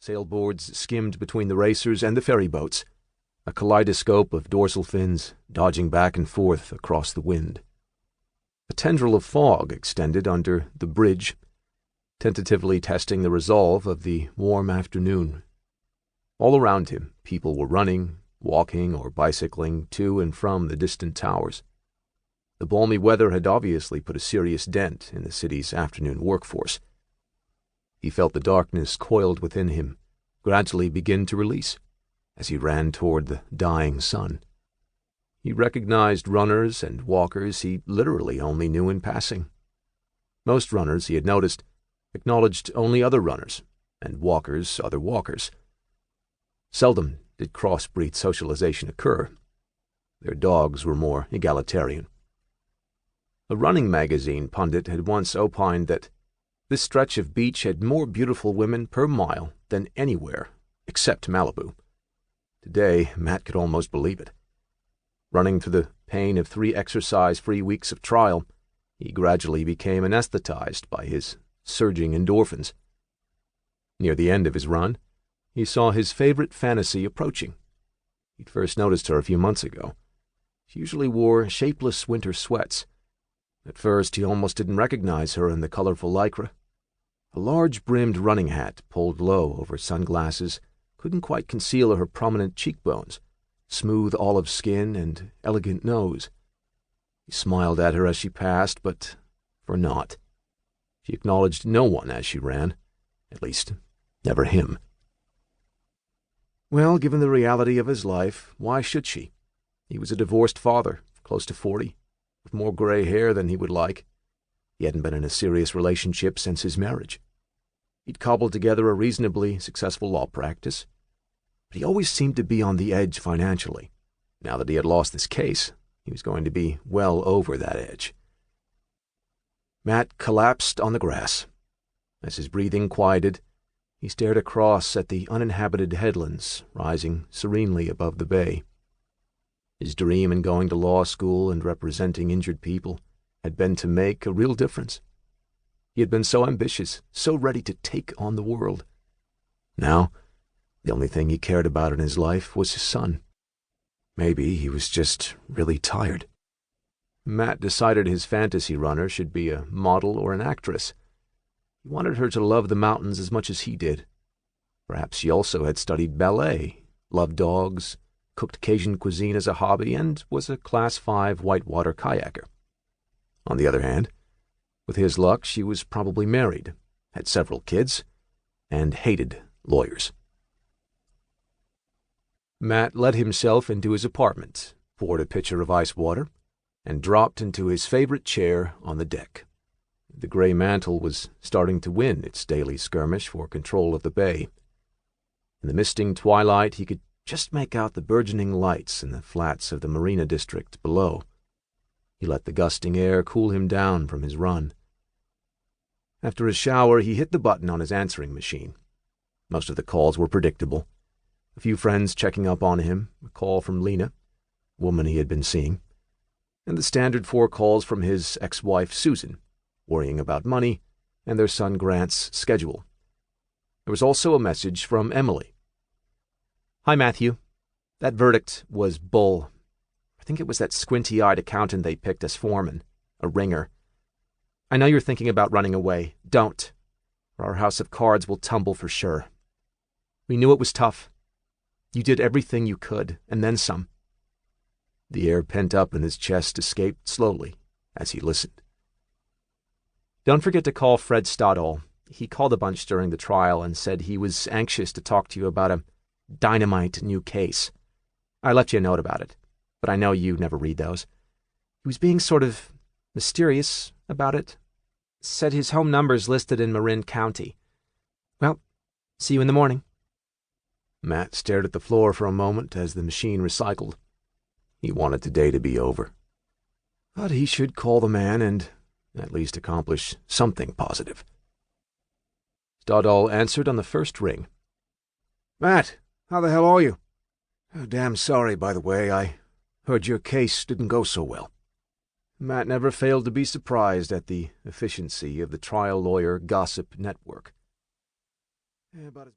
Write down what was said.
Sailboards skimmed between the racers and the ferry boats, a kaleidoscope of dorsal fins dodging back and forth across the wind. A tendril of fog extended under the bridge, tentatively testing the resolve of the warm afternoon. All around him, people were running, walking, or bicycling to and from the distant towers. The balmy weather had obviously put a serious dent in the city's afternoon workforce. He felt the darkness coiled within him gradually begin to release as he ran toward the dying sun. He recognized runners and walkers he literally only knew in passing. Most runners, he had noticed, acknowledged only other runners, and walkers other walkers. Seldom did cross-breed socialization occur. Their dogs were more egalitarian. A running magazine pundit had once opined that this stretch of beach had more beautiful women per mile than anywhere except Malibu. Today, Matt could almost believe it. Running through the pain of 3 exercise-free weeks of trial, he gradually became anesthetized by his surging endorphins. Near the end of his run, he saw his favorite fantasy approaching. He'd first noticed her a few months ago. She usually wore shapeless winter sweats. At first, he almost didn't recognize her in the colorful lycra. A large-brimmed running hat pulled low over sunglasses couldn't quite conceal her prominent cheekbones, smooth olive skin, and elegant nose. He smiled at her as she passed, but for naught. She acknowledged no one as she ran, at least, never him. Well, given the reality of his life, why should she? He was a divorced father, close to 40, with more gray hair than he would like. He hadn't been in a serious relationship since his marriage. He'd cobbled together a reasonably successful law practice, but he always seemed to be on the edge financially. Now that he had lost this case, he was going to be well over that edge. Matt collapsed on the grass. As his breathing quieted, he stared across at the uninhabited headlands rising serenely above the bay. His dream in going to law school and representing injured people had been to make a real difference. He had been so ambitious, so ready to take on the world. Now, the only thing he cared about in his life was his son. Maybe he was just really tired. Matt decided his fantasy runner should be a model or an actress. He wanted her to love the mountains as much as he did. Perhaps she also had studied ballet, loved dogs, cooked Cajun cuisine as a hobby, and was a Class 5 whitewater kayaker. On the other hand, with his luck, she was probably married, had several kids, and hated lawyers. Matt let himself into his apartment, poured a pitcher of ice water, and dropped into his favorite chair on the deck. The gray mantle was starting to win its daily skirmish for control of the bay. In the misting twilight, he could just make out the burgeoning lights in the flats of the marina district below. He let the gusting air cool him down from his run. After his shower, he hit the button on his answering machine. Most of the calls were predictable. A few friends checking up on him, a call from Lena, a woman he had been seeing, and the standard 4 calls from his ex-wife Susan, worrying about money and their son Grant's schedule. There was also a message from Emily. "Hi, Matthew. That verdict was bull. I think it was that squinty-eyed accountant they picked as foreman, a ringer. I know you're thinking about running away. Don't, or our house of cards will tumble for sure. We knew it was tough. You did everything you could, and then some." The air pent up in his chest escaped slowly as he listened. "Don't forget to call Fred Stoddall. He called a bunch during the trial and said he was anxious to talk to you about a dynamite new case. I left you a note about it, but I know you never read those. He was being sort of mysterious about it. Said his home number's listed in Marin County. Well, see you in the morning." Matt stared at the floor for a moment as the machine recycled. He wanted today to be over. But he should call the man and at least accomplish something positive. Stoddall answered on the first ring. "Matt, how the hell are you? Oh, damn sorry, by the way. I heard your case didn't go so well." Matt never failed to be surprised at the efficiency of the trial lawyer gossip network. About as